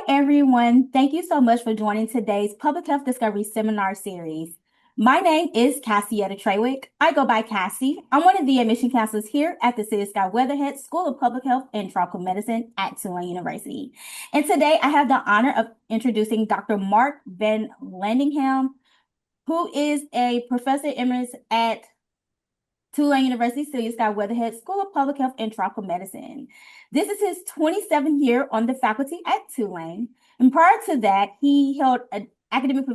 Everyone. Thank you so much for joining today's Public Health Discovery Seminar Series. My name is Cassietta Trewick. I go by Cassie. I'm one of the admission counselors here at the City Sky Weatherhead School of Public Health and Tropical Medicine at Tulane University. And today I have the honor of introducing Dr. Mark VanLandingham, who is a professor emeritus at Tulane University, Celia Sky Weatherhead School of Public Health and Tropical Medicine. This is his 27th year on the faculty at Tulane. And prior to that, he held academic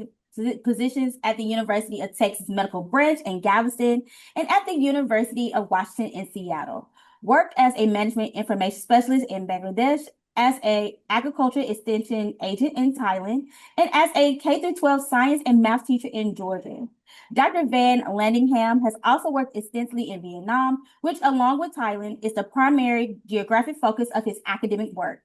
positions at the University of Texas Medical Branch in Galveston and at the University of Washington in Seattle. Worked as a management information specialist in Bangladesh, as an agriculture extension agent in Thailand, and as a K-12 science and math teacher in Georgia. Dr. VanLandingham has also worked extensively in Vietnam, which, along with Thailand, is the primary geographic focus of his academic work.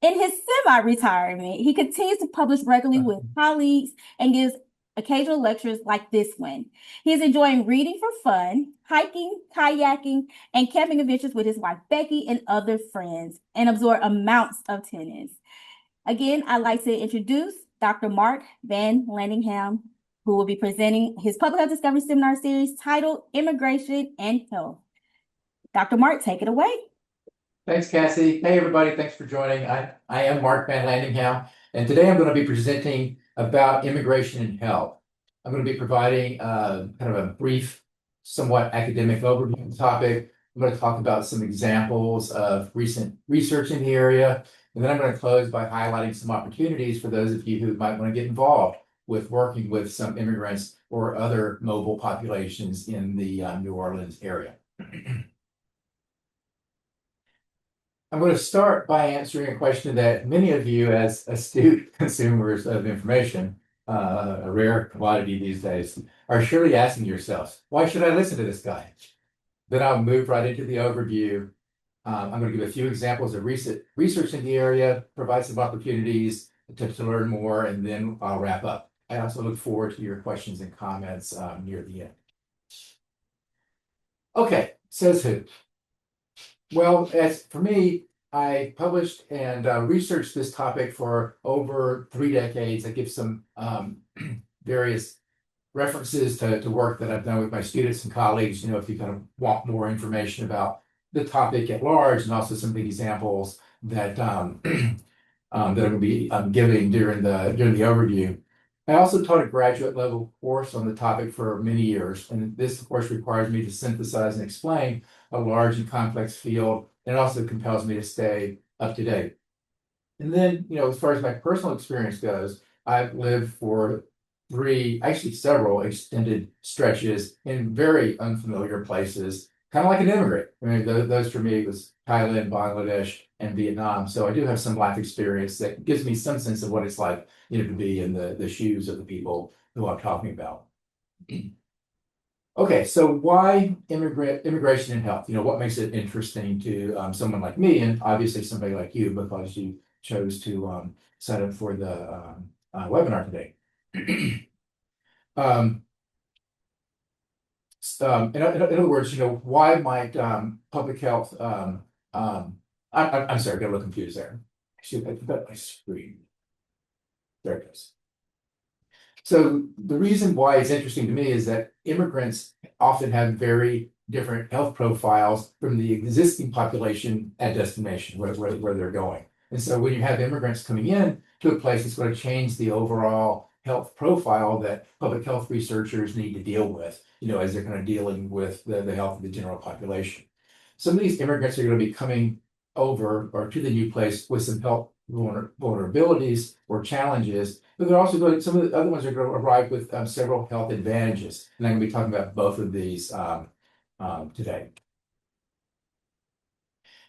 In his semi-retirement, he continues to publish regularly with colleagues and gives occasional lectures like this one. He is enjoying reading for fun, hiking, kayaking, and camping adventures with his wife Becky and other friends, and absorb amounts of tennis. Again, I'd like to introduce Dr. Mark VanLandingham, who will be presenting his Public Health Discovery Seminar Series titled Immigration and Health. Dr. Mark, take it away. Thanks, Cassie. Hey, everybody. Thanks for joining. I am Mark VanLandingham, and today I'm going to be presenting about immigration and health. I'm going to be providing kind of a brief, somewhat academic overview of the topic. I'm going to talk about some examples of recent research in the area, and then I'm going to close by highlighting some opportunities for those of you who might want to get involved with working with some immigrants or other mobile populations in the New Orleans area. I'm going to start by answering a question that many of you, as astute consumers of information, a rare commodity these days, are surely asking yourselves, why should I listen to this guy? Then I'll move right into the overview. I'm going to give a few examples of recent research in the area, provide some opportunities to learn more, and then I'll wrap up. I also look forward to your questions and comments near the end. Okay, says who? Well, as for me, I published and researched this topic for over 3 decades. I give some various references to work that I've done with my students and colleagues, if you kind of want more information about the topic at large, and also some of the examples that that I'm going to be giving during the overview. I also taught a graduate level course on the topic for many years, and this, of course, requires me to synthesize and explain a large and complex field, and it also compels me to stay up to date. And then, as far as my personal experience goes, I've lived for several extended stretches in very unfamiliar places, kind of like an immigrant. I mean, those for me was Thailand, Bangladesh, and Vietnam. So I do have some life experience that gives me some sense of what it's like, to be in the shoes of the people who I'm talking about. Okay, so why immigration and health? What makes it interesting to someone like me, and obviously somebody like you, because you chose to sign up for the webinar today. In other words, why might public health? I'm sorry, I got a little confused there. Actually, I forgot my screen. There it goes. So the reason why it's interesting to me is that immigrants often have very different health profiles from the existing population at destination, where they're going. And so when you have immigrants coming in to a place, it's going to change the overall health profile that public health researchers need to deal with, as they're kind of dealing with the health of the general population. Some of these immigrants are going to be coming over or to the new place with some health vulnerabilities or challenges, but they're also going. Some of the other ones are going to arrive with several health advantages, and I'm going to be talking about both of these today.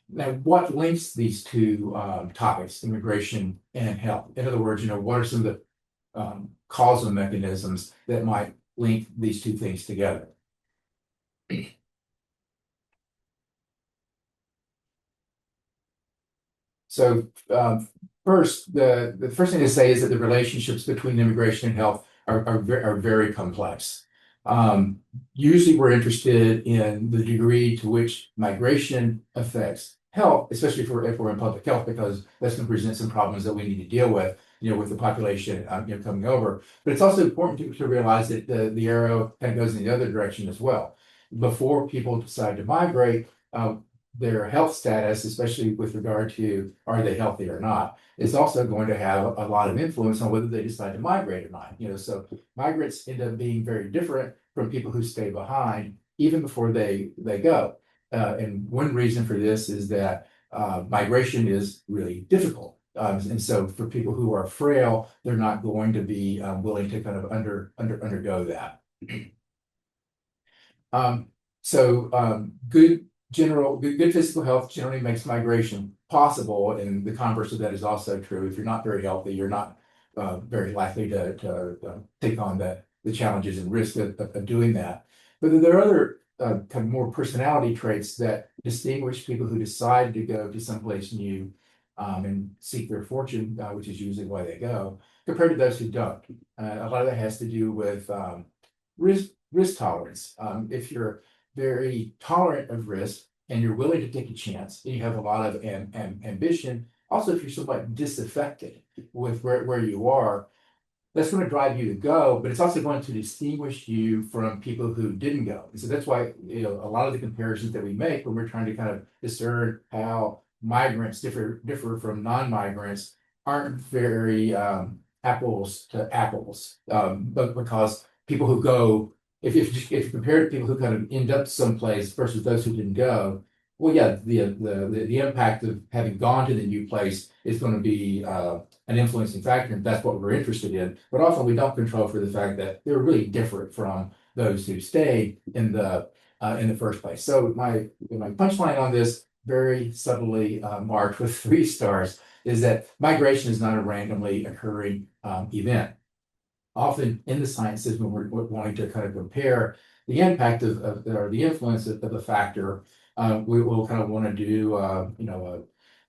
Now, what links these two topics, immigration and health? In other words, what are some of the causal mechanisms that might link these two things together? So first, the first thing to say is that the relationships between immigration and health are very complex. Usually we're interested in the degree to which migration affects health, especially if we're in public health, because that's going to present some problems that we need to deal with, with the population, coming over. But it's also important to realize that the arrow kind of goes in the other direction as well. Before people decide to migrate, their health status, especially with regard to are they healthy or not, is also going to have a lot of influence on whether they decide to migrate or not. So migrants end up being very different from people who stay behind even before they go. And one reason for this is that migration is really difficult. And so for people who are frail, they're not going to be willing to kind of undergo that. Good physical health generally makes migration possible, and the converse of that is also true. If you're not very healthy, you're not very likely to take on the challenges and risk of doing that. But then there are other kind of more personality traits that distinguish people who decide to go to someplace new and seek their fortune, which is usually why they go, compared to those who don't. A lot of that has to do with risk tolerance. If you're very tolerant of risk and you're willing to take a chance and you have a lot of ambition, also if you're somewhat disaffected with where you are, that's going to drive you to go, but it's also going to distinguish you from people who didn't go. And so that's why, a lot of the comparisons that we make when we're trying to kind of discern how migrants differ from non-migrants aren't very apples to apples, but because people who go, if you compare to people who kind of end up someplace versus those who didn't go, well, yeah, the impact of having gone to the new place is going to be an influencing factor, and that's what we're interested in. But often we don't control for the fact that they're really different from those who stayed in the first place. So my punchline on this, very subtly marked with 3 stars, is that migration is not a randomly occurring event. Often in the sciences, when we're wanting to kind of compare the impact or the influence of a factor, we will kind of want to do,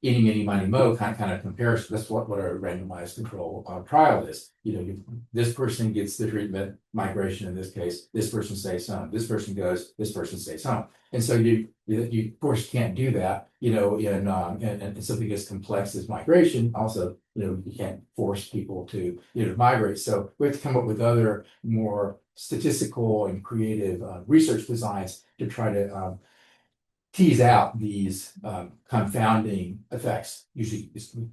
eeny, meeny, miny, mo kind of comparison. That's what a randomized control trial is. This person gets the treatment, migration in this case, this person stays home, this person goes, this person stays home. And so you of course can't do that, in something as complex as migration. Also, you can't force people to, migrate. So we have to come up with other more statistical and creative research designs to try to tease out these confounding effects. Usually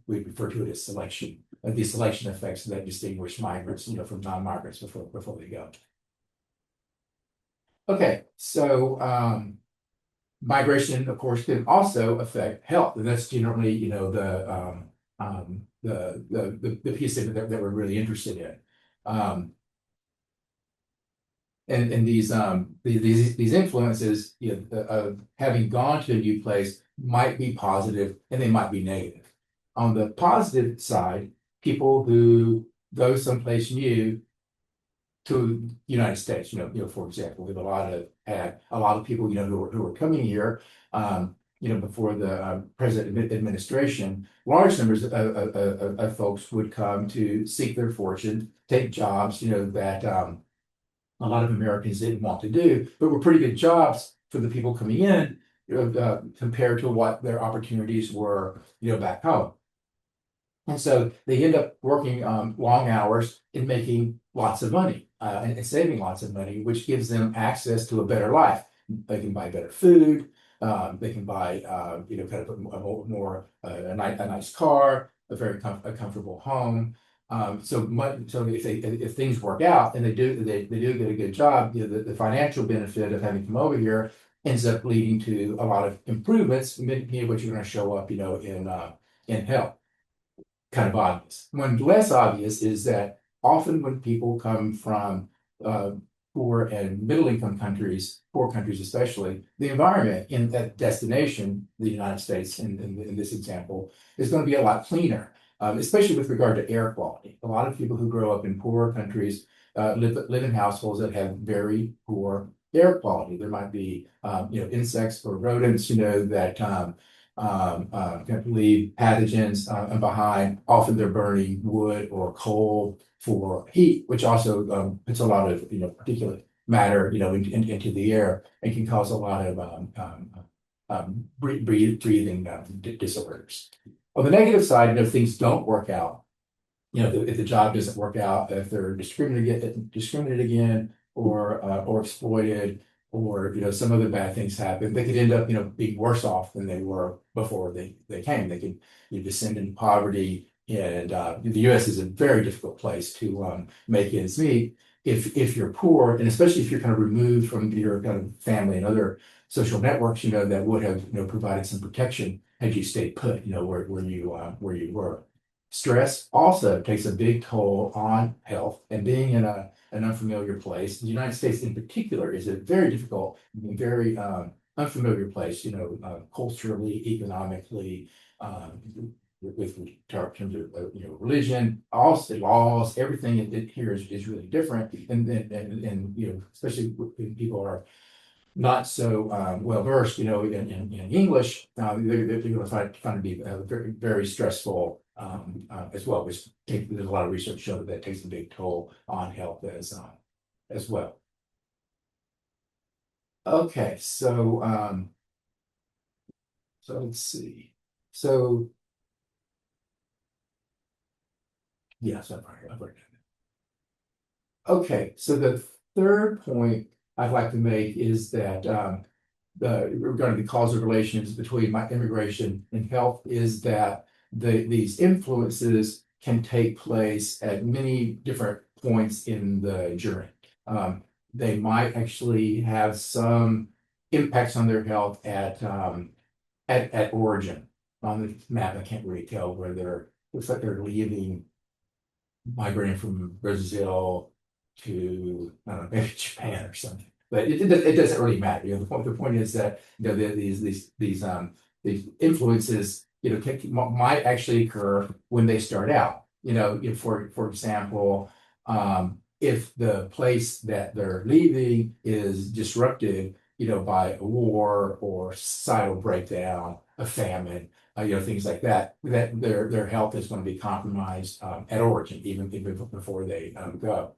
we refer to it as selection, these selection effects that distinguish migrants, from non-migrants before they go. Okay, so migration, of course, can also affect health, and that's generally, the piece of it that we're really interested in. And these influences, of having gone to a new place might be positive and they might be negative. On the positive side, people who go someplace new to the United States, for example, we have had a lot of people, who are coming here, before the present administration. Large numbers of folks would come to seek their fortune, take jobs, that a lot of Americans didn't want to do, but were pretty good jobs for the people coming in, compared to what their opportunities were, back home. And so they end up working long hours and making lots of money and saving lots of money, which gives them access to a better life. They can buy better food. They can buy, kind of a nice car, a comfortable home. So if things work out and they do get a good job, the financial benefit of having come over here ends up leading to a lot of improvements, many of which are going to show up, in health. Kind of obvious. One less obvious is that often when people come from poor and middle income countries, poor countries especially, the environment in that destination, the United States in this example, is going to be a lot cleaner. Especially with regard to air quality. A lot of people who grow up in poorer countries live in households that have very poor air quality. There might be, insects or rodents, that can leave pathogens behind. Often they're burning wood or coal for heat, which also puts a lot of, particulate matter, into the air and can cause a lot of breathing disorders. On the negative side, if things don't work out, if the job doesn't work out, if they're discriminated again, or exploited, or some other bad things happen, they could end up being worse off than they were before they came. They could descend into poverty, and the U.S. is a very difficult place to make ends meet if you're poor, and especially if you're kind of removed from your kind of family and other social networks, that would have provided some protection had you stayed put, where you were. Stress also takes a big toll on health, and being in an unfamiliar place, the United States in particular, is a very difficult, very unfamiliar place, culturally, economically, with terms of religion, also laws, everything here is really different, and especially when people are not so well versed, in English, they're going to find it to be very, very stressful as well. There's a lot of research showing that takes a big toll on health as well. Okay, so let's see. So yes, I've already done it. Okay, so the third point I'd like to make is that regarding the causal relations between immigration and health is that these influences can take place at many different points in the journey. They might actually have some impacts on their health at origin. On the map, I can't really tell where looks like they're migrating from Brazil to, I don't know, maybe Japan or something. But it doesn't really matter. The point is that these influences might actually occur when they start out. For example, if the place that they're leaving is disrupted, by a war or societal breakdown, a famine, things like that, that their health is going to be compromised at origin, even before they go.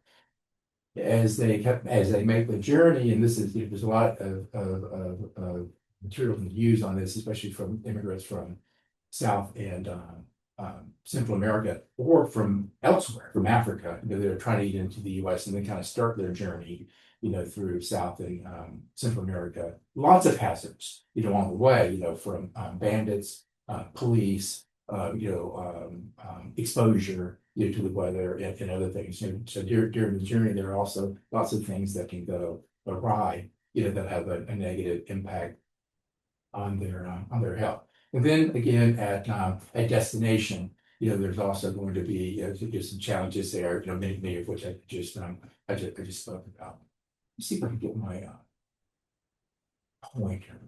As they make the journey, and there's a lot of material to use on this, especially from immigrants from South and Central America, or from elsewhere, from Africa, that are trying to get into the U.S. and then kind of start their journey, through South and Central America. Lots of hazards, on the way, from bandits, police, exposure, to the weather and other things. So during the journey, there are also lots of things that can go awry, that have a negative impact on their health. And then again, at destination, there's also going to be some challenges there. Many of which I just spoke about. Let's see if I can get my pointer.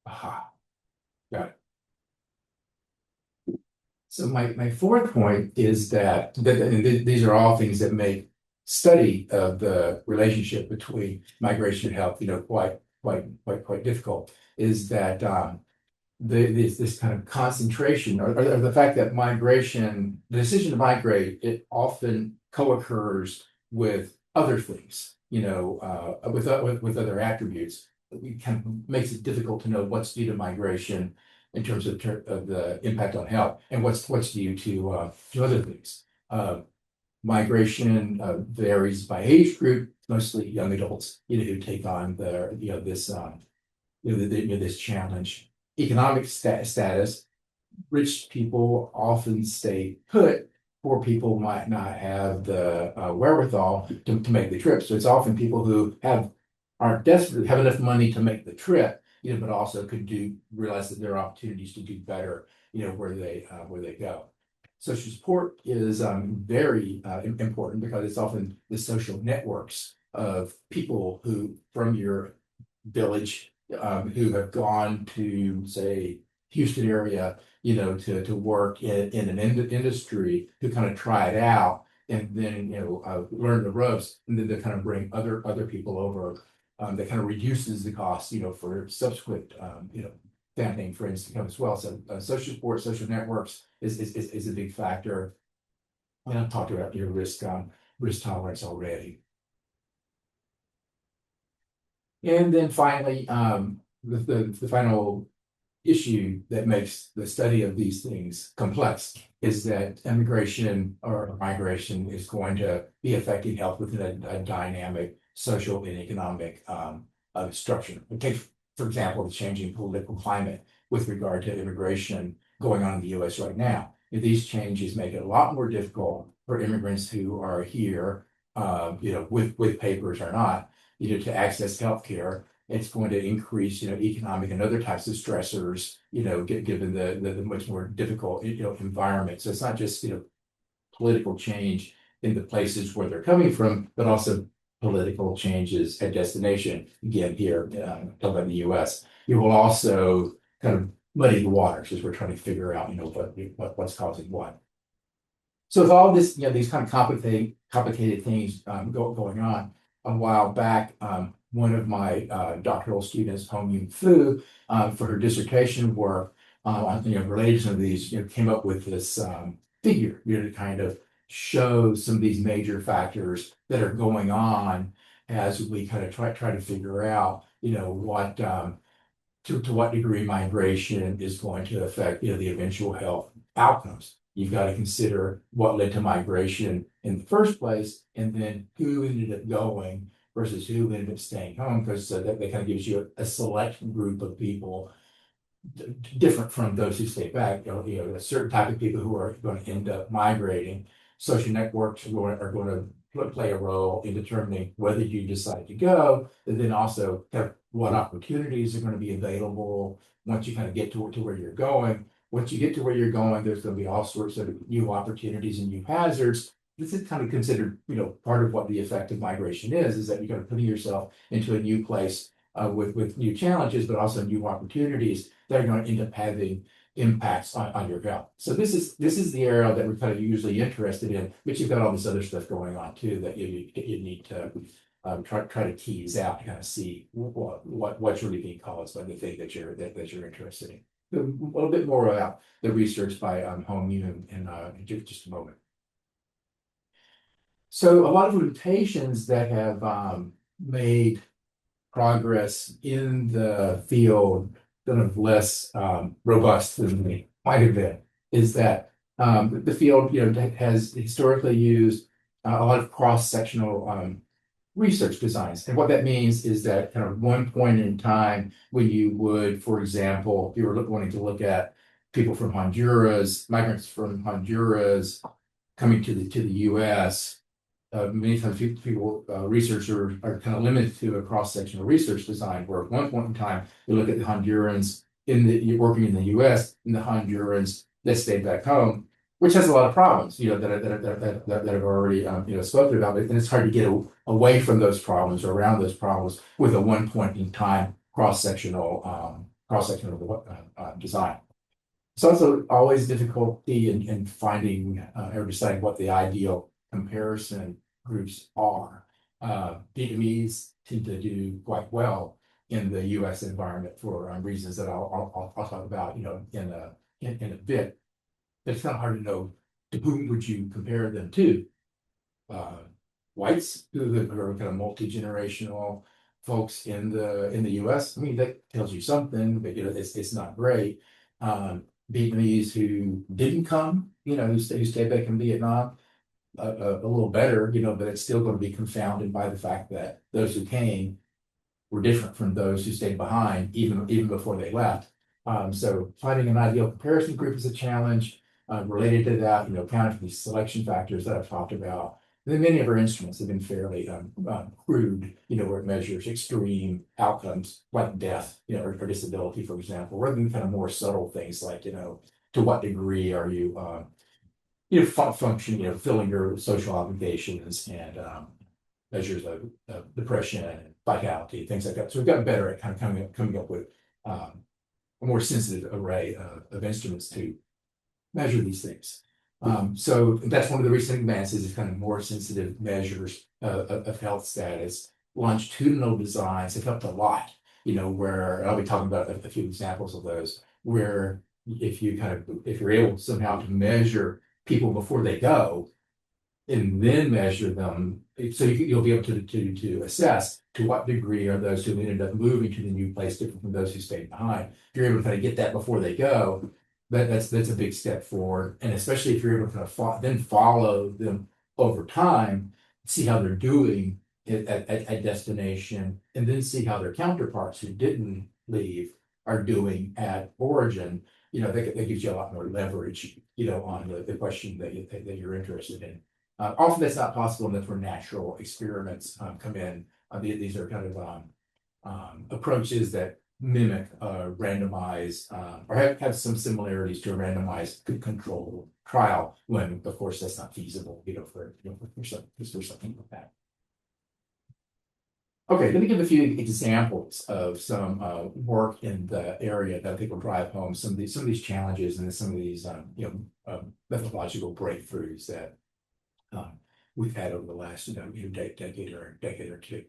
Aha, got it. So my fourth point is that these are all things that make study of the relationship between migration and health, quite difficult. Is that this kind of concentration, or the fact that the decision to migrate, it often co-occurs with other things, with other attributes. It kind of makes it difficult to know what's due to migration in terms of the impact on health, and what's due to other things. Migration varies by age group, mostly young adults, who take on this challenge. Economic status: rich people often stay put. Poor people might not have the wherewithal to make the trip. So it's often people who aren't desperate, have enough money to make the trip, but also realize that there are opportunities to do better, where they go. Social support is very important, because it's often the social networks of people who from your village who have gone to, say, Houston area, to work in an industry, who kind of try it out and then learn the ropes, and then they kind of bring other people over. That kind of reduces the cost, for subsequent family friends to come as well. So social support, social networks is a big factor. And I've talked about your risk tolerance already. And then finally, the final issue that makes the study of these things complex is that immigration or migration is going to be affecting health within a dynamic social and economic structure. Take, for example, the changing political climate with regard to immigration going on in the U.S. right now. If these changes make it a lot more difficult for immigrants who are here, with papers or not, to access healthcare. It's going to increase, economic and other types of stressors, given the much more difficult, environment. So it's not just, political change in the places where they're coming from, but also political changes at destination. Again, here, talking about the U.S., you will also kind of muddy the waters as we're trying to figure out, what's causing what. So with all this, these kind of complicated things going on, a while back, one of my doctoral students, Hong Yun Fu, for her dissertation work, related to some of these, came up with this figure, to kind of show some of these major factors that are going on as we kind of try to figure out, what to what degree migration is going to affect, the eventual health outcomes. You've got to consider what led to migration in the first place, and then who ended up going versus who ended up staying home, because that kind of gives you a select group of people different from those who stay back. A certain type of people who are going to end up migrating. Social networks are going to play a role in determining whether you decide to go, and then also what opportunities are going to be available once you kind of get to where you're going. Once you get to where you're going, there's going to be all sorts of new opportunities and new hazards. This is kind of considered, part of what the effect of migration is that you're kind of putting yourself into a new place with new challenges, but also new opportunities that are going to end up having impacts on your health. So this is the area that we're kind of usually interested in, but you've got all this other stuff going on too that you need to try to tease out to kind of see what's really being caused by the thing that you're interested in. A little bit more about the research by Hong Yun in just a moment. So a lot of limitations that have made progress in the field kind of less robust than they might have been is that the field has historically used a lot of cross-sectional research designs. And what that means is that kind of one point in time when you would, for example, if you were wanting to look at people from Honduras, migrants from Honduras coming to the U.S., many times researchers are kind of limited to a cross-sectional research design, where at one point in time, you look at the Hondurans working in the U.S. and the Hondurans that stayed back home, which has a lot of problems, that I've already, spoken about. And it's hard to get away from those problems or around those problems with a one point in time cross-sectional design. It's also always difficulty in finding or deciding what the ideal comparison groups are. Vietnamese tend to do quite well in the U.S. environment for reasons that I'll talk about, in a bit. It's kind of hard to know to whom would you compare them to. Whites who are kind of multi-generational folks in the U.S. I mean, that tells you something, but it's not great. Vietnamese who didn't come, who stayed back in Vietnam, a little better, but it's still going to be confounded by the fact that those who came were different from those who stayed behind, even before they left. So finding an ideal comparison group is a challenge. Related to that, accounting for these selection factors that I've talked about. And then many of our instruments have been fairly crude, where it measures extreme outcomes like death, or disability, for example, rather than kind of more subtle things like, to what degree are you, function, filling your social obligations, and measures of depression and vitality, things like that. So we've gotten better at kind of coming up with a more sensitive array of instruments to measure these things. So that's one of the recent advances is kind of more sensitive measures of health status. Longitudinal designs have helped a lot. where I'll be talking about a few examples of those, where if you're able somehow to measure people before they go, and then measure them, so you'll be able to assess to what degree are those who ended up moving to the new place different from those who stayed behind. If you're able to kind of get that before they go, that's a big step forward. And especially if you're able to kind of then follow them over time, see how they're doing at destination, and then see how their counterparts who didn't leave are doing at origin. That gives you a lot more leverage, on the question that you're interested in. Often that's not possible, and that's where natural experiments come in. These are kind of approaches that mimic randomized or have some similarities to a randomized control trial, when of course that's not feasible, for something like that. Okay, let me give a few examples of some work in the area that I think will drive home some of these challenges and some of these methodological breakthroughs that we've had over the last decade or two.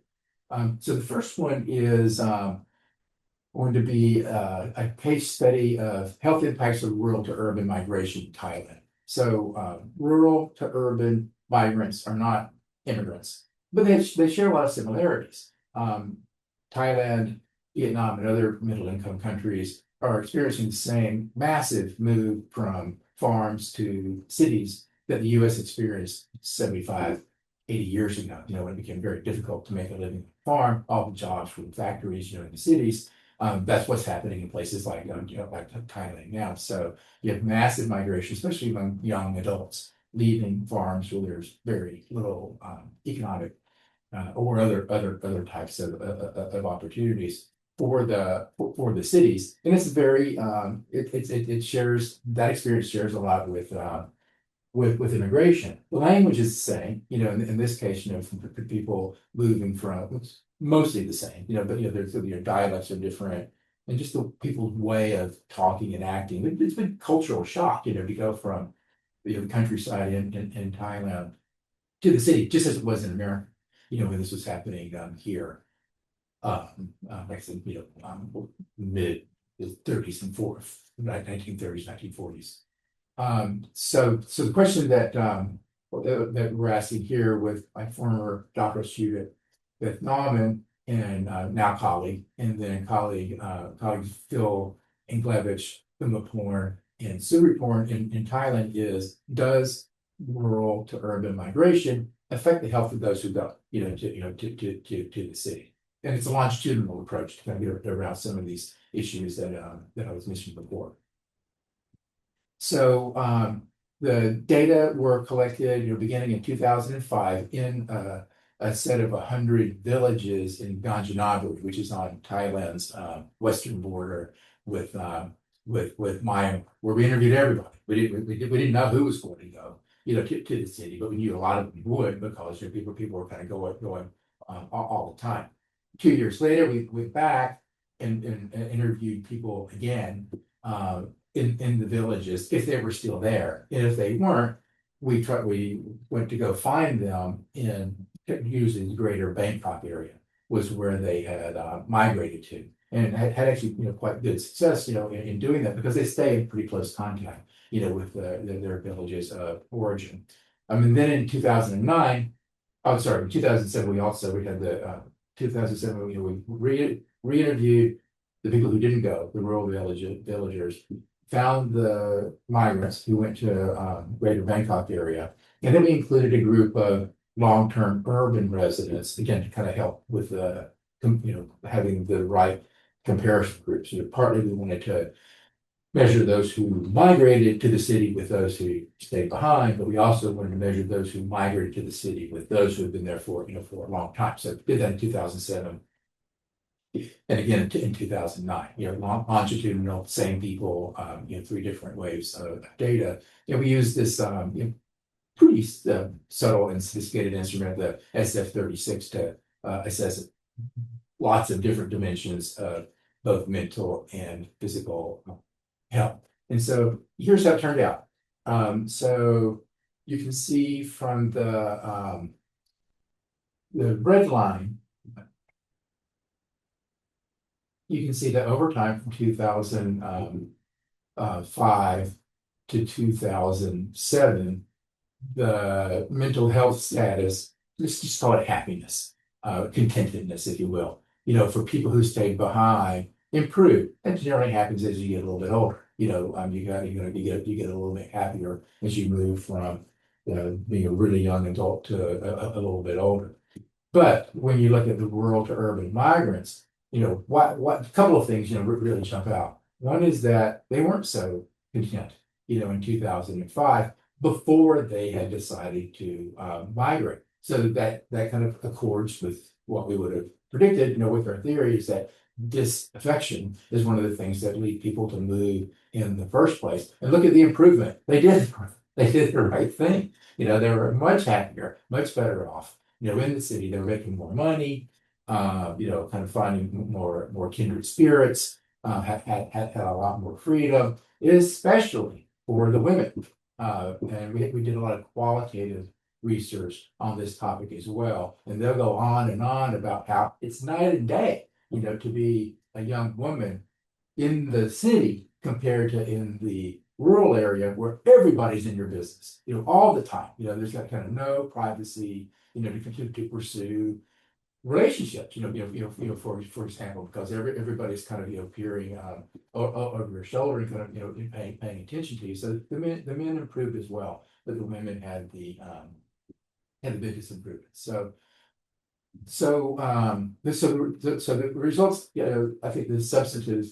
So the first one is going to be a case study of health impacts of rural to urban migration in Thailand. So rural to urban migrants are not immigrants, but they share a lot of similarities. Thailand, Vietnam, and other middle income countries are experiencing the same massive move from farms to cities that the US experienced 75, 80 years ago, when it became very difficult to make a living on a farm, all the jobs from factories, in the cities. That's what's happening in places like Thailand now. So you have massive migration, especially among young adults, leaving farms where there's very little economic or other types of opportunities for the cities. And it's very it shares that experience shares a lot with immigration. The language is the same, in this case, for people moving from, it's mostly the same, but there's dialects are different, and just the people's way of talking and acting. It's been cultural shock, to go from the countryside in Thailand to the city, just as it was in America, when this was happening here. Like I said, mid 30s and 1930s, 1940s. So the question that we're asking here with my former doctoral student, Beth Nauman, and now colleague, and then colleagues Phil Englevich, Pumaporn, and Suriporn in Thailand is: does rural to urban migration affect the health of those who go, to the city? And it's a longitudinal approach to kind of get around some of these issues that I was mentioning before. So the data were collected, beginning in 2005 in a set of 100 villages in Kanchanaburi, which is on Thailand's western border with Myanmar, where we interviewed everybody. We didn't know who was going to go, to the city, but we knew a lot of them would, because people were kind of going all the time. 2 years later, we went back and interviewed people again. In the villages, if they were still there, and if they weren't, we went to go find them in usually the greater Bangkok area was where they had migrated to, and had actually quite good success in doing that, because they stay in pretty close contact with their villages of origin. And then in 2009, oh sorry, in 2007 we had the 2007 we re-interviewed the people who didn't go, the rural villagers. Found the migrants who went to greater Bangkok area. And then we included a group of long-term urban residents, again, to kind of help with having the right comparison groups. Partly we wanted to measure those who migrated to the city with those who stayed behind, but we also wanted to measure those who migrated to the city with those who have been there for a long time. So we did that in 2007. And again, in 2009, longitudinal, same people, 3 different waves of data. We use this pretty subtle and sophisticated instrument, the SF-36, to assess lots of different dimensions of both mental and physical health. And so here's how it turned out. So you can see from the red line, you can see that over time from 2005 to 2007, the mental health status, let's just call it happiness, contentedness, if you will, for people who stayed behind, improved. That generally happens as you get a little bit older. You get a little bit happier as you move from, being a really young adult to a little bit older. But when you look at the rural to urban migrants, what a couple of things, really jump out. One is that they weren't so content, in 2005 before they had decided to migrate. So that kind of accords with what we would have predicted, with our theories that disaffection is one of the things that lead people to move in the first place. And look at the improvement. They did the right thing. They were much happier, much better off. In the city, they were making more money, kind of finding more kindred spirits, had a lot more freedom, especially for the women. And we did a lot of qualitative research on this topic as well. And they'll go on and on about how it's night and day, to be a young woman in the city compared to in the rural area where everybody's in your business, all the time. There's that kind of no privacy, to pursue relationships, for example, because everybody's kind of, peering over your shoulder and kind of, paying attention to you. So the men improved as well, but the women had the biggest improvement. So the results, I think the substantive,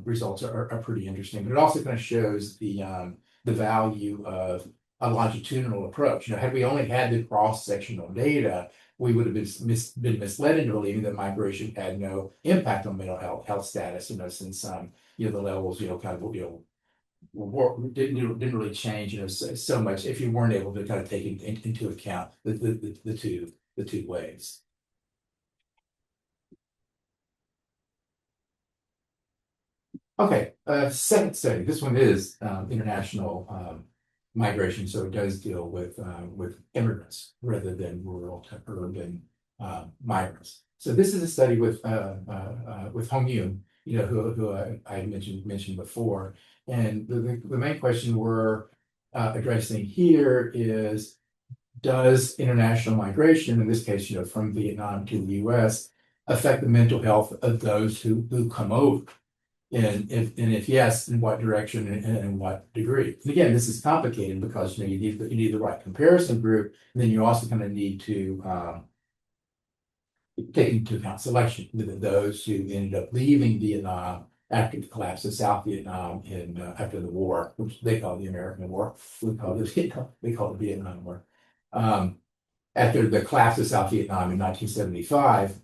results are pretty interesting, but it also kind of shows the value of a longitudinal approach. Had we only had the cross-sectional data, we would have been misled into believing that migration had no impact on mental health status, since the levels, kind of, didn't really change, so much if you weren't able to kind of take into account the two waves. Okay, second study. This one is international migration, so it does deal with immigrants rather than rural to urban migrants. So this is a study with Hong Yoon, who I mentioned before, and the main question we're addressing here is, does international migration, in this case, from Vietnam to the U.S., affect the mental health of those who come over? And if yes, in what direction and in what degree? And again, this is complicated because you need the right comparison group, and then you also kind of need to take into account selection. Those who ended up leaving Vietnam after the collapse of South Vietnam after the war, which they call the American War, they call the Vietnam War. After the collapse of South Vietnam in 1975,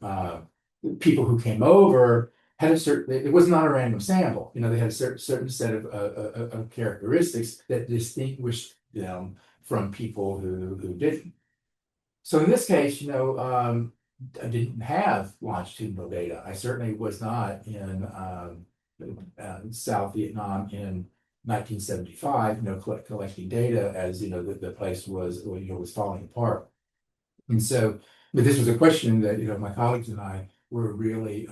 people who came over had it was not a random sample. They had a certain set of characteristics that distinguished them from people who didn't. So in this case, I didn't have longitudinal data. I certainly was not in South Vietnam in 1975, collecting data as the place was falling apart. And so, but this was a question that my colleagues and I were really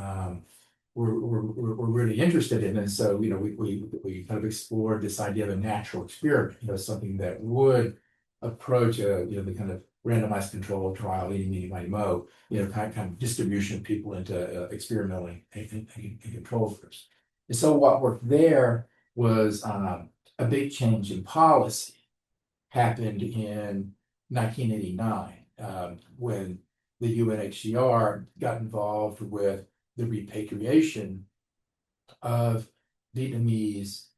we're really interested in. And so, we kind of explored this idea of a natural experiment, something that would approach the kind of randomized control trial, meaning mo, kind of distribution of people into experimentally and control groups. And so what worked there was a big change in policy happened in 1989 when the UNHCR got involved with the repatriation of Vietnamese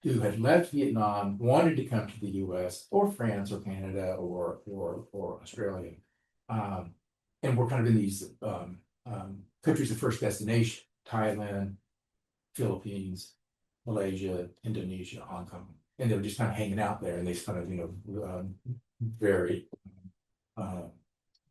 who had left Vietnam, wanted to come to the U.S. or France or Canada or Australia, and we're kind of in these countries of first destination: Thailand, Philippines, Malaysia, Indonesia, Hong Kong, and they were just kind of hanging out there in these kind of very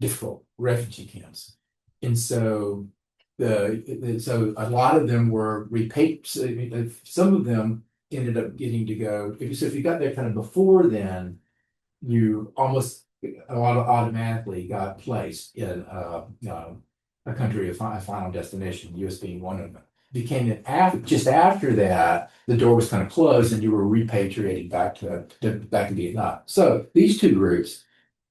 difficult refugee camps, and so so a lot of them were repatriated. Some of them ended up getting to go. If you got there kind of before then, you almost automatically got placed in a country of final destination, the U.S. being one of them. Became an after, just after that, the door was kind of closed, and you were repatriated back to Vietnam. So these two groups,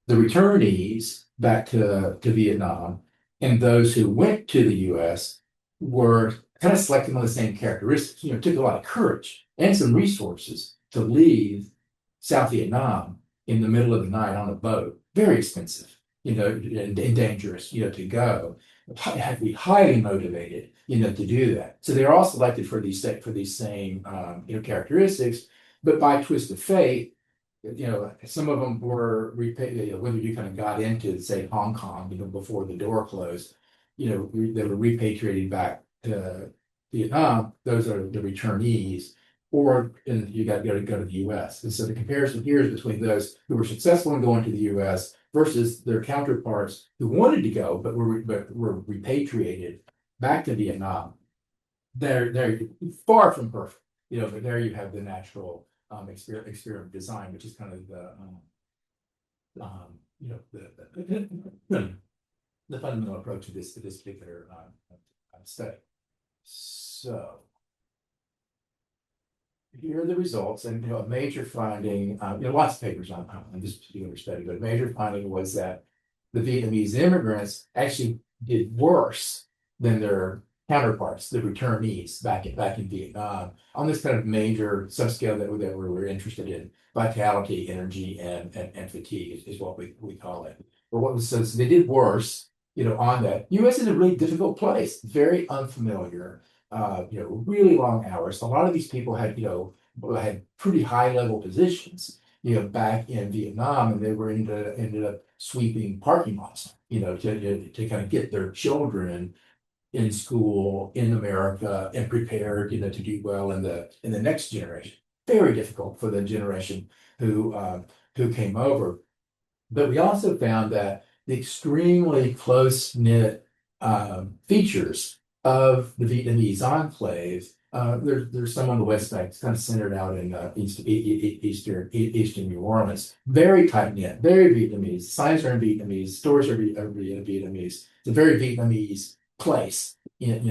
the returnees back to Vietnam, and those who went to the U.S. were kind of selecting on the same characteristics. It took a lot of courage and some resources to leave South Vietnam in the middle of the night on a boat. Very expensive, and dangerous, to go. Have to be highly motivated, to do that. So they're all selected for these same, characteristics, but by twist of fate, some of them were repatriated. Whether you kind of got into, say, Hong Kong, before the door closed, they were repatriated back to Vietnam. Those are the returnees, and you got to go to the U.S. And so the comparison here is between those who were successful in going to the U.S. versus their counterparts who wanted to go but were repatriated back to Vietnam. They're far from perfect, but there you have the natural experiment design, which is kind of the fundamental approach to this particular study. So here are the results, and a major finding. Lots of papers on this particular study, but a major finding was that the Vietnamese immigrants actually did worse than their counterparts, the returnees back in Vietnam, on this kind of major subscale that we're interested in. Vitality, energy, and fatigue is what we call it. But so they did worse, on that. U.S. is a really difficult place, very unfamiliar, really long hours. A lot of these people had pretty high level positions, back in Vietnam, and they were ended up sweeping parking lots, to kind of get their children in school in America and prepared, to do well in the next generation. Very difficult for the generation who came over. But we also found that the extremely close-knit features of the Vietnamese enclave. There's some on the west bank. It's kind of centered out in eastern New Orleans. Very tight-knit, very Vietnamese. Signs are in Vietnamese. Stores are Vietnamese. It's a very Vietnamese place, and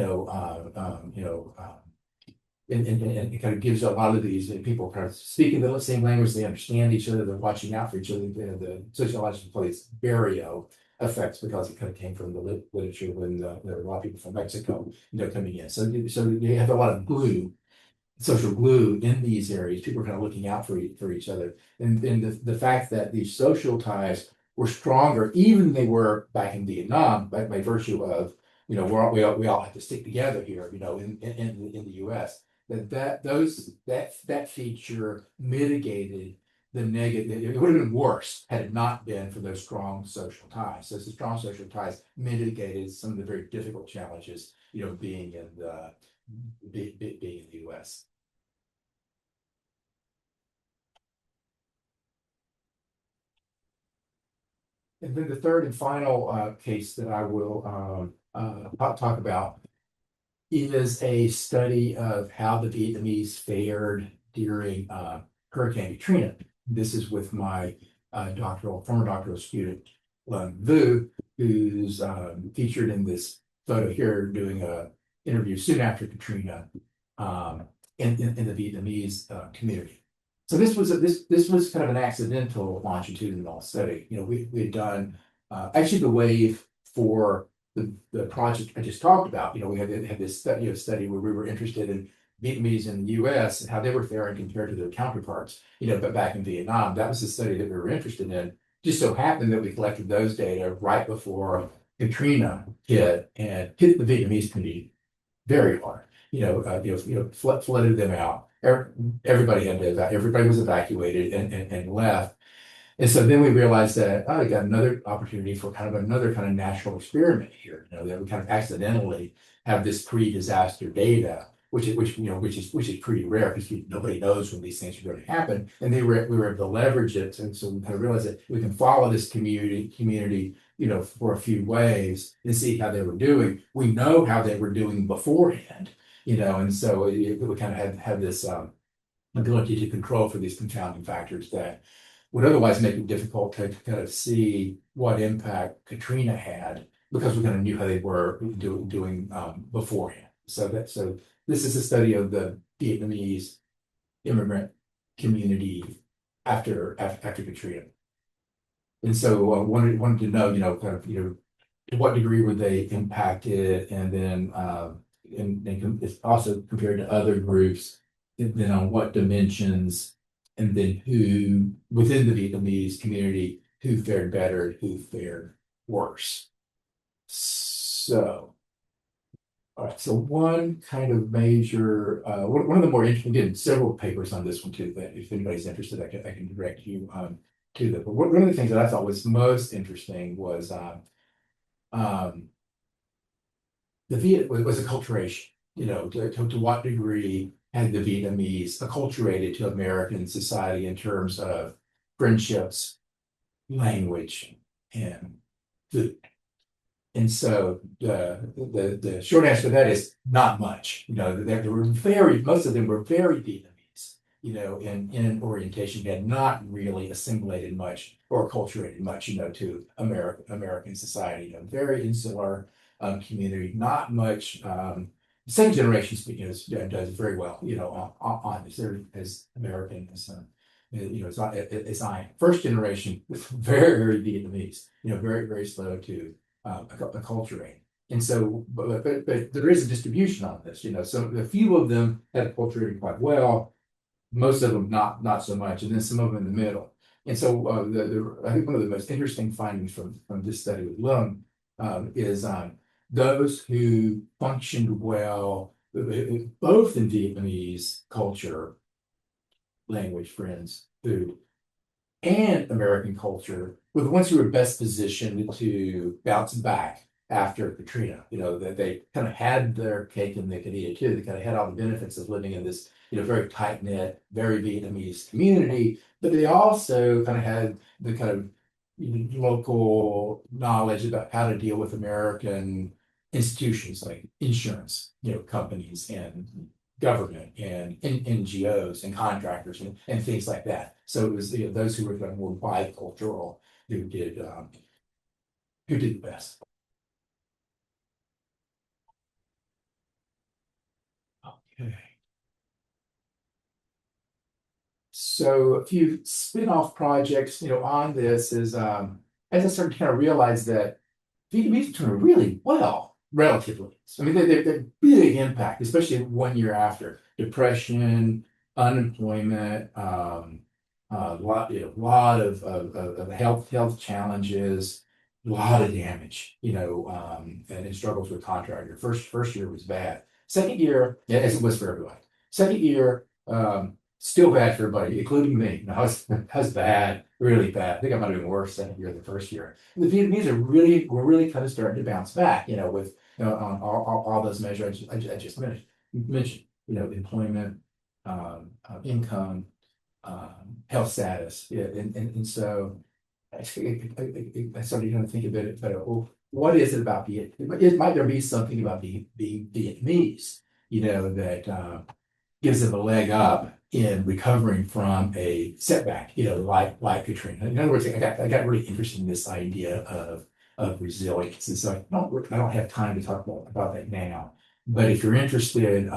it kind of gives a lot of these people kind of speaking the same language. They understand each other. They're watching out for each other. The sociological place barrio effects, because it kind of came from the literature when there were a lot of people from Mexico, coming in. So you have a lot of social glue in these areas. People are kind of looking out for each other, and the fact that these social ties were stronger, even than they were back in Vietnam, by virtue of we all have to stick together here, in the U.S. That feature mitigated the negative. It would have been worse had it not been for those strong social ties. So the strong social ties mitigated some of the very difficult challenges, being in the U.S. And then the third and final case that I will talk about is a study of how the Vietnamese fared during Hurricane Katrina. This is with my former doctoral student, Lung Vu, who's featured in this photo here, doing a interview soon after Katrina in the Vietnamese community. So this was kind of an accidental longitudinal study. We had done actually the wave for the project I just talked about. We had this study where we were interested in Vietnamese in the U.S. and how they were faring compared to their counterparts, but back in Vietnam. That was the study that we were interested in. Just so happened that we collected those data right before Katrina hit, and hit the Vietnamese community very hard. Flooded them out. Everybody was evacuated and left. And so then we realized that, we got another opportunity for another kind of natural experiment here. That we kind of accidentally have this pre-disaster data, which is pretty rare, because nobody knows when these things are going to happen. And we were able to leverage it, and so we kind of realized that we can follow this community, for a few waves and see how they were doing. We know how they were doing beforehand, and so we kind of have this ability to control for these confounding factors that would otherwise make it difficult to kind of see what impact Katrina had, because we kind of knew how they were doing beforehand. So this is a study of the Vietnamese immigrant community after Katrina. And so wanted to know, kind of, to what degree were they impacted, and then it's also compared to other groups, and then on what dimensions, and then who within the Vietnamese community who fared better, who fared worse. So, all right. So one kind of major, one of the more interesting, did several papers on this one too. That if anybody's interested, I can direct you to them. But one of the things that I thought was most interesting was um, the Viet was acculturation. To what degree had the Vietnamese acculturated to American society in terms of friendships, language, and food. And so the short answer to that is not much. There were most of them were very Vietnamese, in orientation, had not really assimilated much or acculturated much, to American society. Very insular community, not much. Second generation does very well, on this. They're as American as I am. First generation, very, very Vietnamese, very, very slow to acculturate. And so, but there is a distribution on this, so a few of them have acculturated quite well, most of them not so much, and then some of them in the middle. And so I think one of the most interesting findings from this study with Lung is those who functioned well, both in Vietnamese culture, language, friends, food, and American culture were the ones who were best positioned to bounce back after Katrina. That they kind of had their cake and they could eat it too. They kind of had all the benefits of living in this, very tight knit, very Vietnamese community, but they also kind of had the kind of local knowledge about how to deal with American institutions like insurance, companies and government and NGOs and contractors and things like that. So it was those who were kind of more bicultural who did the best. Okay. So a few spin-off projects, on this is as I started to kind of realize that Vietnamese are doing really well, relatively. I mean, they're big impact, especially 1 year after depression, unemployment, lot of health challenges, a lot of damage, and it struggles with contractor. First year was bad. Second year, yeah, as it was for everyone. Second year, still bad for everybody, including me. I was bad, really bad. I think I might have been worse second year than the first year. And the Vietnamese were really kind of starting to bounce back, with on all those measures I just mentioned, employment, income, health status, yeah, and so I started to think a bit about, well, what is it about might there be something about being Vietnamese, that gives them a leg up in recovering from a setback, like Katrina. In other words, I got really interested in this idea of resilience. And so I don't have time to talk about that now. But if you're interested,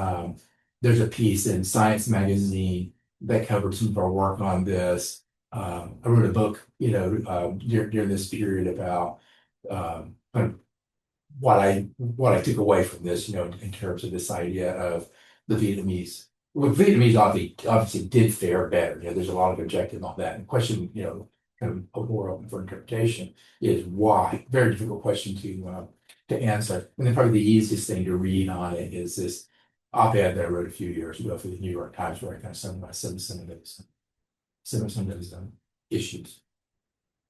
there's a piece in Science Magazine that covered some of our work on this. I wrote a book, during this period about kind of what I took away from this, in terms of this idea of the Vietnamese. Well, Vietnamese obviously did fare better. There's a lot of objective on that. And the question, kind of more open for interpretation is why. Very difficult question to answer. And then probably the easiest thing to read on it is this op-ed that I wrote a few years ago for the New York Times, where I kind of summarized some of those issues.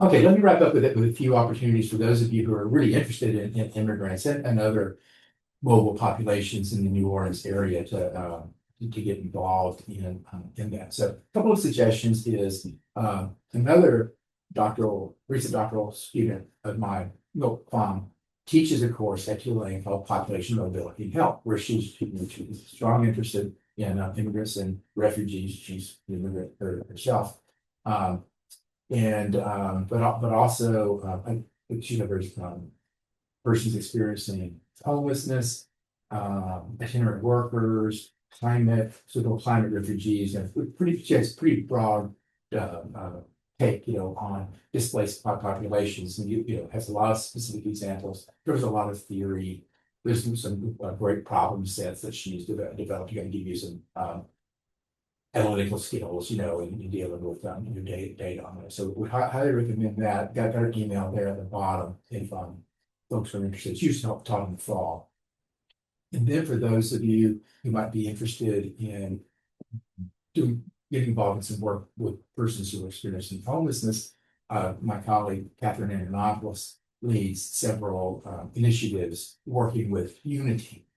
Okay, let me wrap up with a few opportunities for those of you who are really interested in immigrants and other global populations in the New Orleans area to get involved in that. So a couple of suggestions is another recent doctoral student of mine, Milk Pham, teaches a course at Tulane called Population Mobility and Health, where she's strong interested in immigrants and refugees. She's an immigrant herself. But also, she's a very persons experiencing homelessness, itinerant workers, climate, so-called climate refugees, and pretty broad take, on displaced populations, and has a lot of specific examples. There's a lot of theory. There's some great problem sets that she's developed. You're going to give you some analytical skills, in dealing with your data on it. So we highly recommend that. Got an email there at the bottom if folks are interested. It's usually taught in the fall. And then for those of you who might be interested in getting involved in some work with persons who are experiencing homelessness, my colleague Catherine Antonopoulos leads several initiatives working with Unity,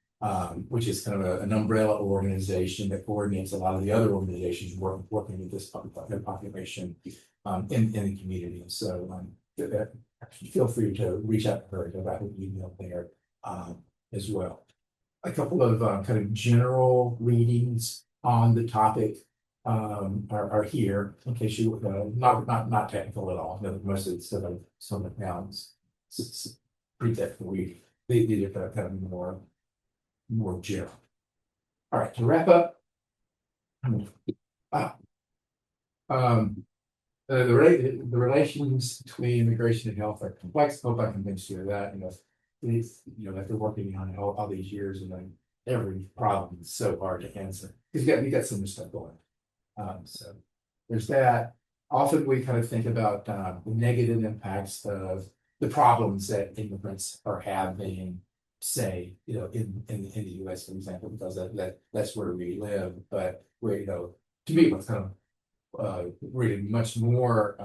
which is kind of an umbrella organization that coordinates a lot of the other organizations working with this population in the community. And so feel free to reach out to her about the email there as well. A couple of kind of general readings on the topic are here in case you not technical at all. Most of the stuff I've summed down is pretty technical. These are kind of more general. All right, to wrap up, the relations between immigration and health are complex. Hope I convinced you of that. After working on it all these years, and then every problem is so hard to answer because you got so much stuff going. So there's that. Often we kind of think about the negative impacts of the problems that immigrants are having, say, in the U.S., for example, because that's where we live. But where, to me, what's kind of really much more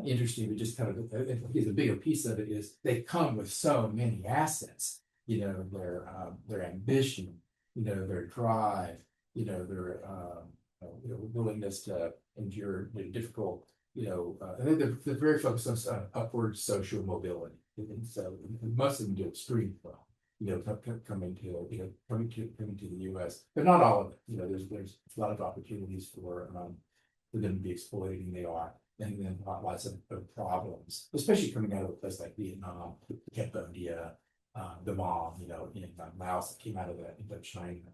interesting, but just kind of is a bigger piece of it is they come with so many assets. Their ambition, their drive, their willingness to endure difficult, I think they're very focused on upward social mobility, and so most of them do extremely well. Coming to the U.S., but not all of it. There's a lot of opportunities for them to be exploited, and they are. And then lots of problems, especially coming out of a place like Vietnam, Cambodia, the bomb, in Laos that came out of that China,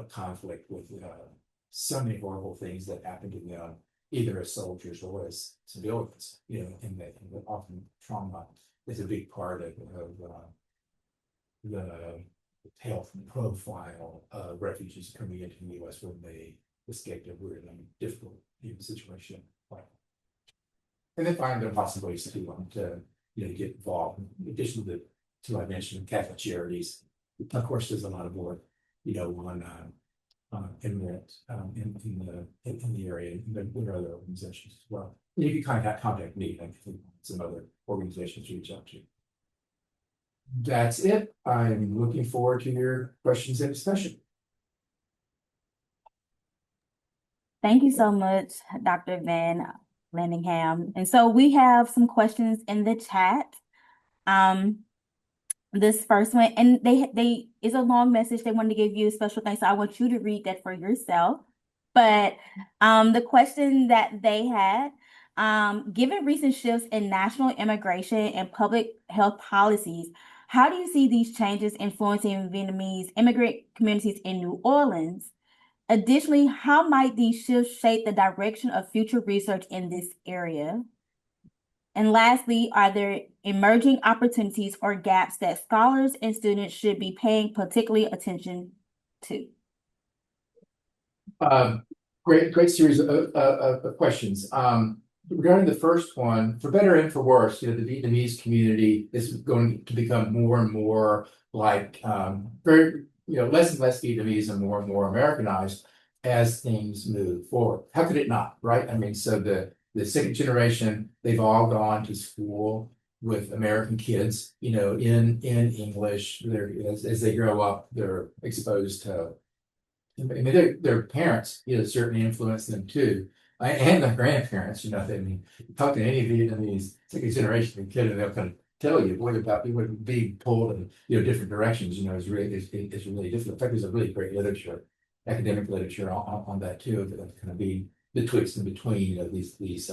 conflict with so many horrible things that happened to them, either as soldiers or as civilians, and often trauma is a big part of the health profile of refugees coming into the U.S. when they escaped a really difficult situation. And then finally, there are lots of ways to get involved. In addition to the two I mentioned, Catholic Charities, of course, there's a lot of work, on Emeritus in the area, and then there are other organizations as well. And you can contact me. I think some other organizations to reach out to. That's it. I'm looking forward to your questions and discussion. Thank you so much, Dr. VanLandingham. And so we have some questions in the chat. This first one, and they is a long message. They wanted to give you a special thanks. So I want you to read that for yourself. But the question that they had, given recent shifts in national immigration and public health policies, how do you see these changes influencing Vietnamese immigrant communities in New Orleans? Additionally, how might these shifts shape the direction of future research in this area? And lastly, are there emerging opportunities or gaps that scholars and students should be paying particularly attention to? Great series of questions. Regarding the first one, for better and for worse, the Vietnamese community is going to become more and more like very, less and less Vietnamese and more Americanized as things move forward. How could it not, right? I mean, so the second generation, they've all gone to school with American kids, in English. As they grow up, they're exposed to, I mean, their parents, certainly influence them too. And their grandparents, talk to any Vietnamese second generation kid, and they'll kind of tell you about being pulled in different directions. Is really difficult. In fact, there's a really great academic literature on that too, that kind of be betwixt and between these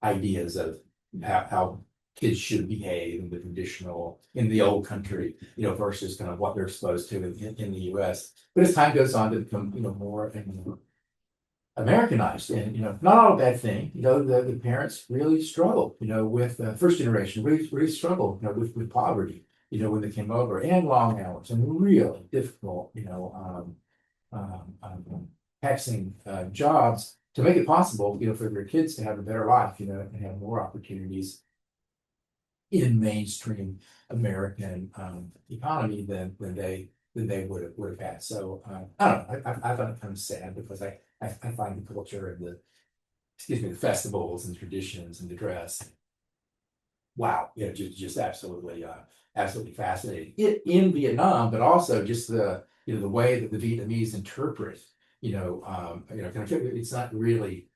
ideas of how kids should behave in the traditional, in the old country, versus kind of what they're exposed to in the US. But as time goes on to become, more and more Americanized, and not all a bad thing. The parents really struggle, with first generation really struggle, with poverty, when they came over, and long hours and really difficult, taxing jobs to make it possible, for their kids to have a better life, and have more opportunities in mainstream American economy than they would have had. So I don't know. I find it kind of sad because I find the culture and the festivals and traditions and the dress, wow, just absolutely fascinating. In Vietnam, but also just the way that the Vietnamese interpret, kind of, it's not really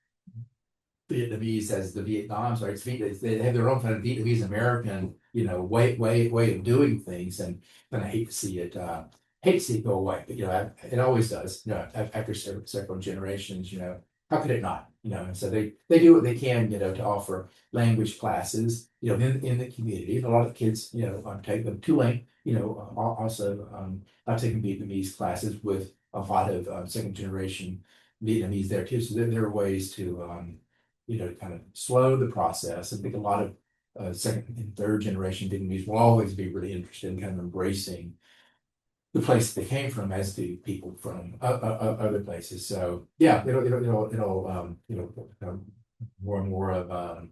Vietnamese as the Vietnams are. They have their own kind of Vietnamese American, way of doing things, and I hate to see it go away. But it always does. After several generations, how could it not? And so they do what they can, to offer language classes, in the community. And a lot of kids, take them to Tulane, also I've taken Vietnamese classes with a lot of second generation Vietnamese there too. So there are ways to kind of slow the process. I think a lot of second and third generation Vietnamese will always be really interested in kind of embracing the place they came from, as do people from other places. So yeah, it'll more and more of a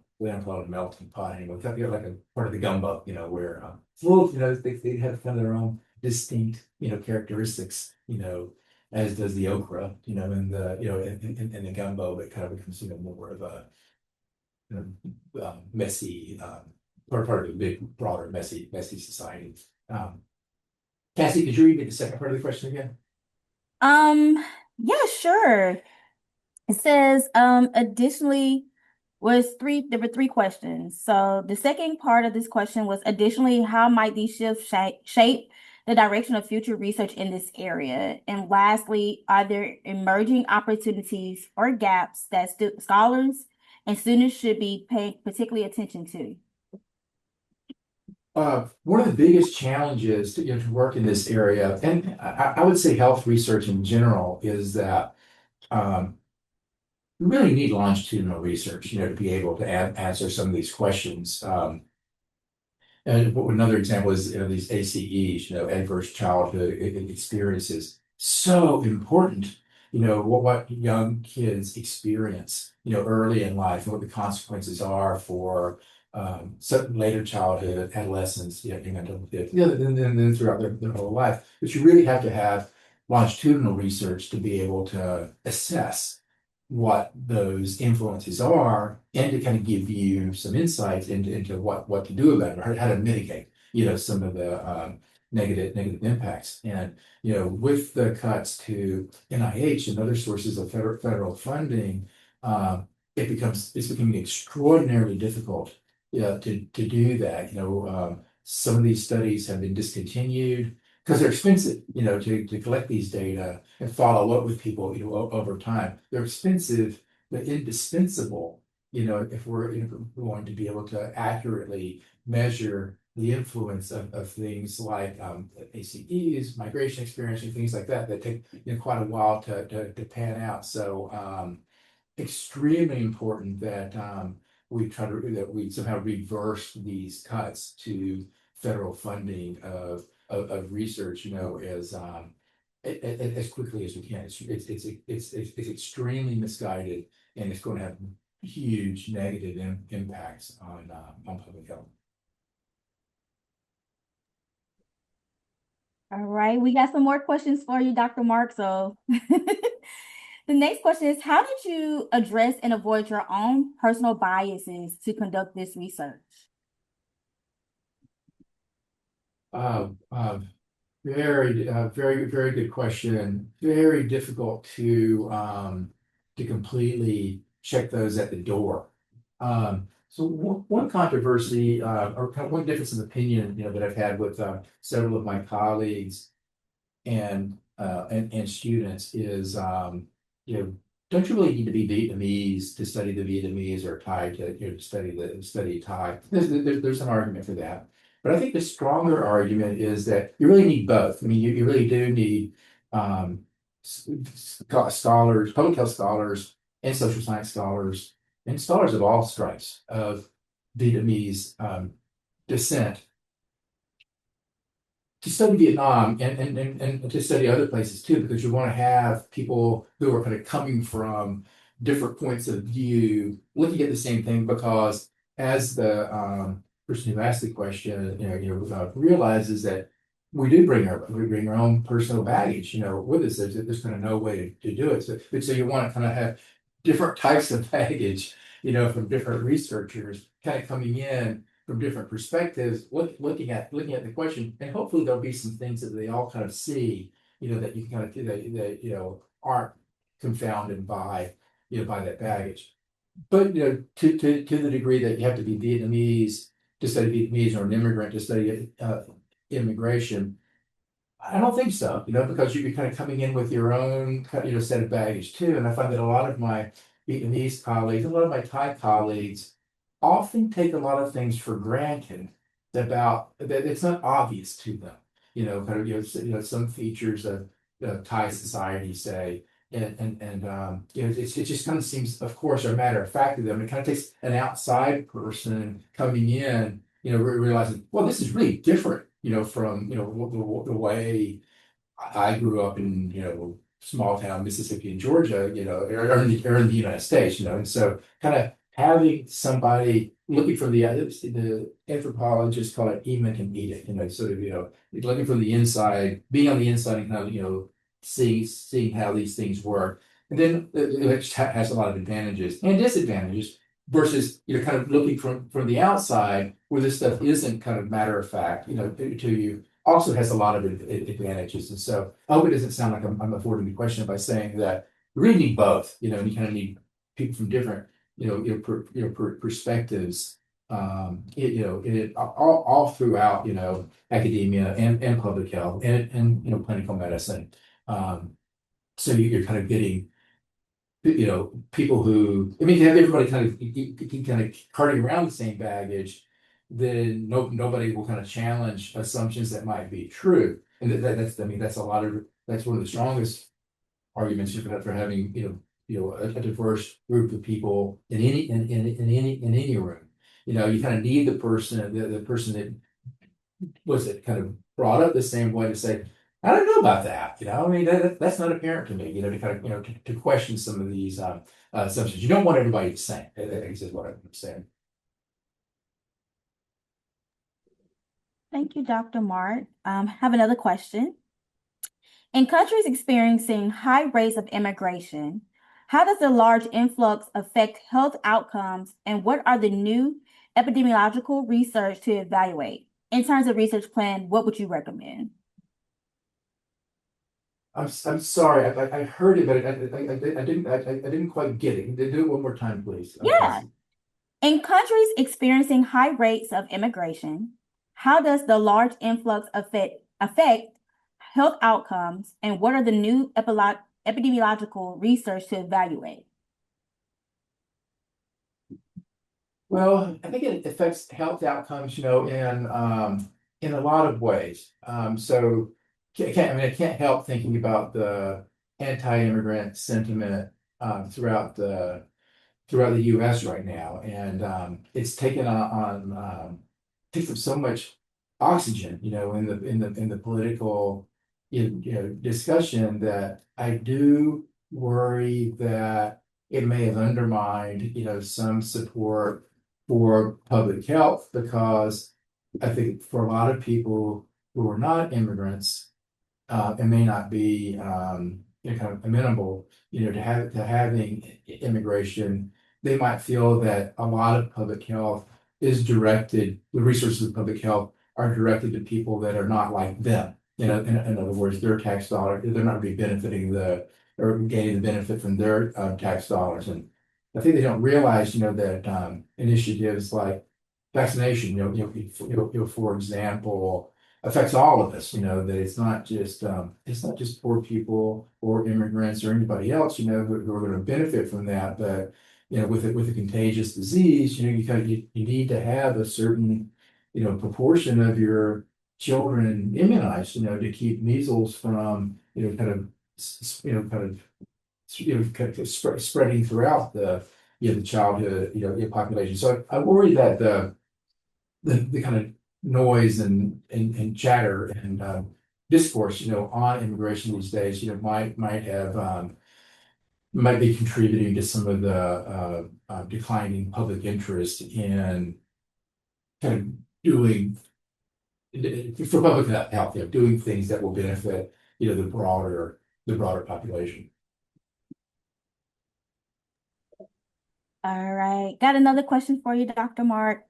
melting pot anyway. It's like a part of the gumbo, where it's a little, they have kind of their own distinct, characteristics, as does the okra, in the gumbo, but kind of becomes, more of a messy, part of the big, broader, messy society. Cassie, could you read me the second part of the question again? Yeah, sure. It says, additionally, there were three questions. So the second part of this question was, additionally, how might these shifts shape the direction of future research in this area? And lastly, are there emerging opportunities or gaps that scholars and students should be paying particularly attention to? One of the biggest challenges to work in this area, and I would say health research in general, is that we really need longitudinal research, to be able to answer some of these questions. And another example is, these ACEs, adverse childhood experiences. So important, what young kids experience, early in life, and what the consequences are for certain later childhood, adolescence, young adulthood, and then throughout their whole life. But you really have to have longitudinal research to be able to assess what those influences are, and to kind of give you some insights into what to do about it, or how to mitigate, some of the negative impacts. And with the cuts to NIH and other sources of federal funding, it's becoming extraordinarily difficult, to do that. Some of these studies have been discontinued because they're expensive, to collect these data and follow up with people, over time. They're expensive, but indispensable, if we're going to be able to accurately measure the influence of things like ACEs, migration experience, and things like that take quite a while to pan out. So extremely important that we somehow reverse these cuts to federal funding of research, as quickly as we can. It's extremely misguided, and it's going to have huge negative impacts on public health. All right, we got some more questions for you, Dr. Mark. So the next question is, how did you address and avoid your own personal biases to conduct this research? Very good question. Very difficult to completely check those at the door. So one controversy, or kind of one difference in opinion, that I've had with several of my colleagues and students is, don't you really need to be Vietnamese to study the Vietnamese or Thai to, to study Thai? There's an argument for that. But I think the stronger argument is that you really need both. I mean, you really do need um, scholars, public health scholars, and social science scholars, and scholars of all stripes of Vietnamese descent to study Vietnam and to study other places too, because you want to have people who are kind of coming from different points of view, looking at the same thing, because as the person who asked the question, realizes that we bring our own personal baggage, with us. There's kind of no way to do it. So you want to kind of have different types of baggage, from different researchers kind of coming in from different perspectives, looking at the question, and hopefully there'll be some things that they all kind of see, that you can kind of that aren't confounded by by that baggage. But to the degree that you have to be Vietnamese to study Vietnamese or an immigrant to study immigration, I don't think so, because you're kind of coming in with your own, set of baggage too. And I find that a lot of my Vietnamese colleagues, a lot of my Thai colleagues often take a lot of things for granted about that it's not obvious to them, kind of, some features of Thai society, say, it just kind of seems, of course, a matter of fact to them. It kind of takes an outside person coming in, realizing, well, this is really different, from the way I grew up in, small town Mississippi and Georgia, or in the United States, and so kind of having somebody looking from the anthropologists call it emen and edict, sort of, looking from the inside, being on the inside and kind of, seeing how these things work. And then it has a lot of advantages and disadvantages versus, kind of looking from the outside where this stuff isn't kind of matter of fact, to you also has a lot of advantages. And so I hope it doesn't sound like I'm avoiding the question by saying that you really need both, and you kind of need people from different, perspectives, all throughout, academia and public health and clinical medicine. So you're kind of getting, people who, I mean, you have everybody kind of carting around the same baggage, then nobody will kind of challenge assumptions that might be true. And that's, I mean, that's that's one of the strongest arguments for having, a diverse group of people in any room. You kind of need the person that was it kind of brought up the same way to say, I don't know about that. I mean, that's not apparent to me, to kind of, to question some of these assumptions. You don't want everybody the same, I guess is what I'm saying. Thank you, Dr. Mart. Have another question. In countries experiencing high rates of immigration, how does the large influx affect health outcomes, and what are the new epidemiological research to evaluate? In terms of research plan, what would you recommend? I'm sorry, I heard it, but I didn't quite get it. Do it one more time, please. Yeah. In countries experiencing high rates of immigration, how does the large influx affect health outcomes, and what are the new epidemiological research to evaluate? Well, I think it affects health outcomes, in a lot of ways. So I can't help thinking about the anti-immigrant sentiment throughout the U.S. right now, and it's taken takes up so much oxygen, in the political, discussion, that I do worry that it may have undermined, some support for public health, because I think for a lot of people who are not immigrants, and may not be, kind of amenable, to having immigration, they might feel that a lot of public health is directed, the resources of public health are directed to people that are not like them. In other words, their tax dollar, they're not really benefiting or gaining the benefit from their tax dollars. And I think they don't realize, that initiatives like vaccination, for example, affects all of us, that it's not just poor people or immigrants or anybody else, who are going to benefit from that. But, with a contagious disease, you need to have a certain, proportion of your children immunized, to keep measles from, kind of, kind of spreading throughout the childhood, population. So I worry that the kind of noise and chatter and discourse, on immigration these days, might be contributing to some of the declining public interest in kind of doing for public health, doing things that will benefit, the broader population. All right. Got another question for you, Dr. Mark.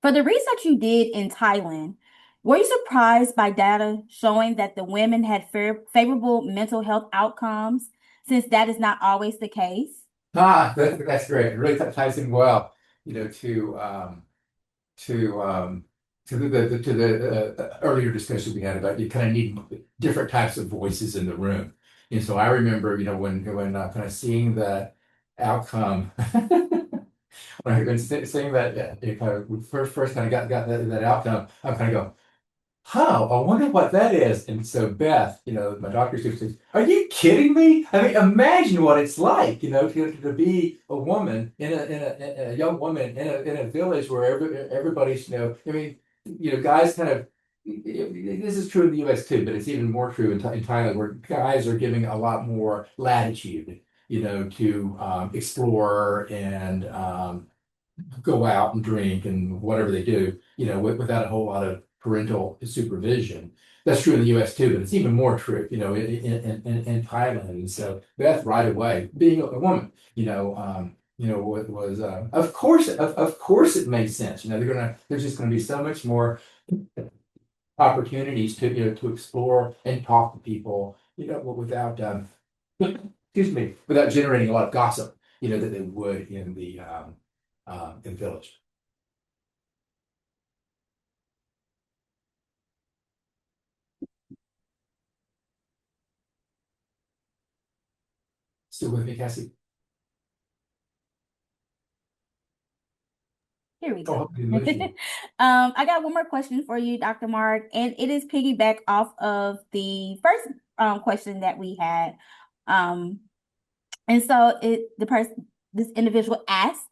For the research you did in Thailand, were you surprised by data showing that the women had favorable mental health outcomes, since that is not always the case? That's great. It really ties in well, to the earlier discussion we had about you kind of need different types of voices in the room. And so I remember, when kind of seeing that outcome, when seeing that, kind of first kind of got that outcome, I'm kind of going, huh, I wonder what that is. And so Beth, my doctor says, are you kidding me? I mean, imagine what it's like, to be a woman in a young woman in a village where everybody's, I mean, guys kind of, this is true in the US too, but it's even more true in Thailand, where guys are giving a lot more latitude, to explore and go out and drink and whatever they do, without a whole lot of parental supervision. That's true in the U.S. too, but it's even more true, in Thailand. And so Beth, right away, being a woman, was of course it makes sense. There's just gonna be so much more opportunities to explore and talk to people, without excuse me, without generating a lot of gossip, that they would in the village. Still with me, Cassie? Here we Oh, go. hopefully you lose me. I got one more question for you, Dr. Mark, and it is piggyback off of the first question that we had. And so this individual asked,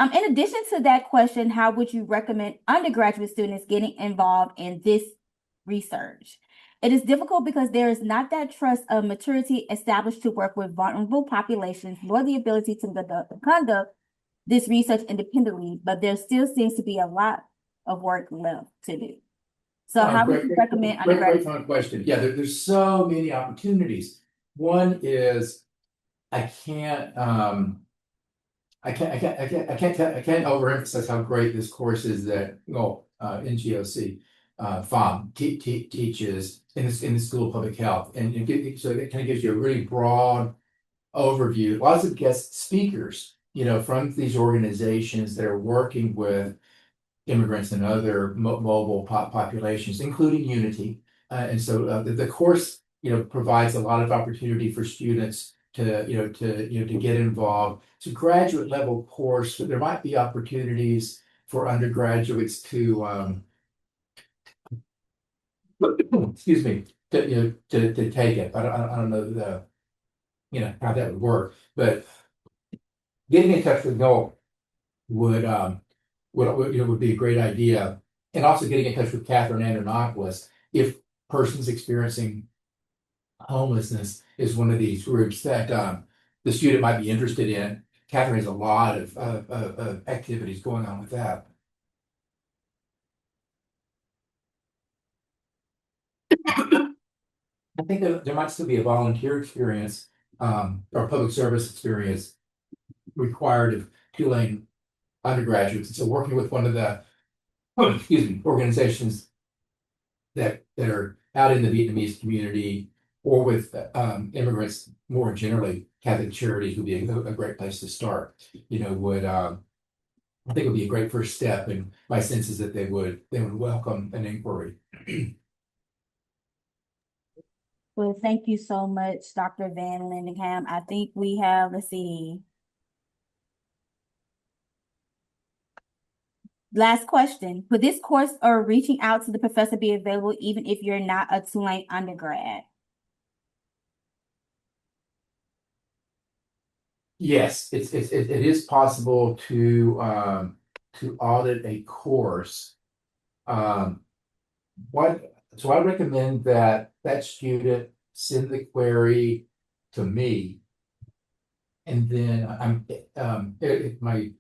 in addition to that question, how would you recommend undergraduate students getting involved in this research? It is difficult because there is not that trust of maturity established to work with vulnerable populations, nor the ability to conduct this research independently, but there still seems to be a lot of work left to do. So how would you recommend undergraduate? Great question. Yeah, there's so many opportunities. One is I can't overemphasize how great this course is that NGOC FOM teaches in the School of Public Health, and so it kind of gives you a really broad overview. Lots of guest speakers, from these organizations that are working with immigrants and other mobile populations, including Unity. And so the course, provides a lot of opportunity for students to get involved. It's a graduate level course, but there might be opportunities for undergraduates to excuse me, to take it. I don't know how that would work, but getting in touch with Noel would would be a great idea, and also getting in touch with Catherine Andronopoulos if persons experiencing homelessness is one of these groups that the student might be interested in. Catherine has a lot of activities going on with that. I think that there might still be a volunteer experience or public service experience required of Tulane undergraduates. And so working with one of the organizations that are out in the Vietnamese community, or with immigrants more generally, Catholic Charities would be a great place to start. I think it would be a great first step, and my sense is that they would welcome an inquiry. Well, thank you so much, Dr. VanLandingham. I think we have, let's see. Last question. Would this course or reaching out to the professor be available even if you're not a Tulane undergrad? Yes, it is possible to audit a course. So I recommend that student send the query to me. And then my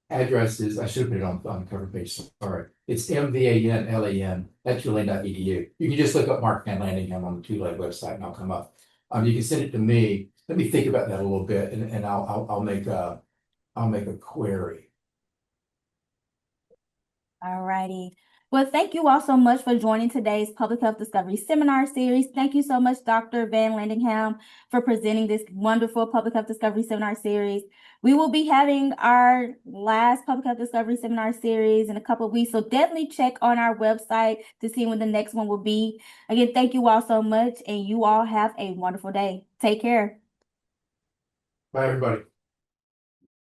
address is, I should have put it on the cover page, sorry. It's MVANLAN at Tulane.edu. You can just look up Mark VanLandingham on the Tulane website and I'll come up. You can send it to me. Let me think about that a little bit, and I'll make a query. All righty. Well, thank you all so much for joining today's Public Health Discovery Seminar Series. Thank you so much, Dr. VanLandingham, for presenting this wonderful Public Health Discovery Seminar Series. We will be having our last Public Health Discovery Seminar Series in a couple of weeks, so definitely check on our website to see when the next one will be. Again, thank you all so much, and you all have a wonderful day. Take care. Bye, everybody.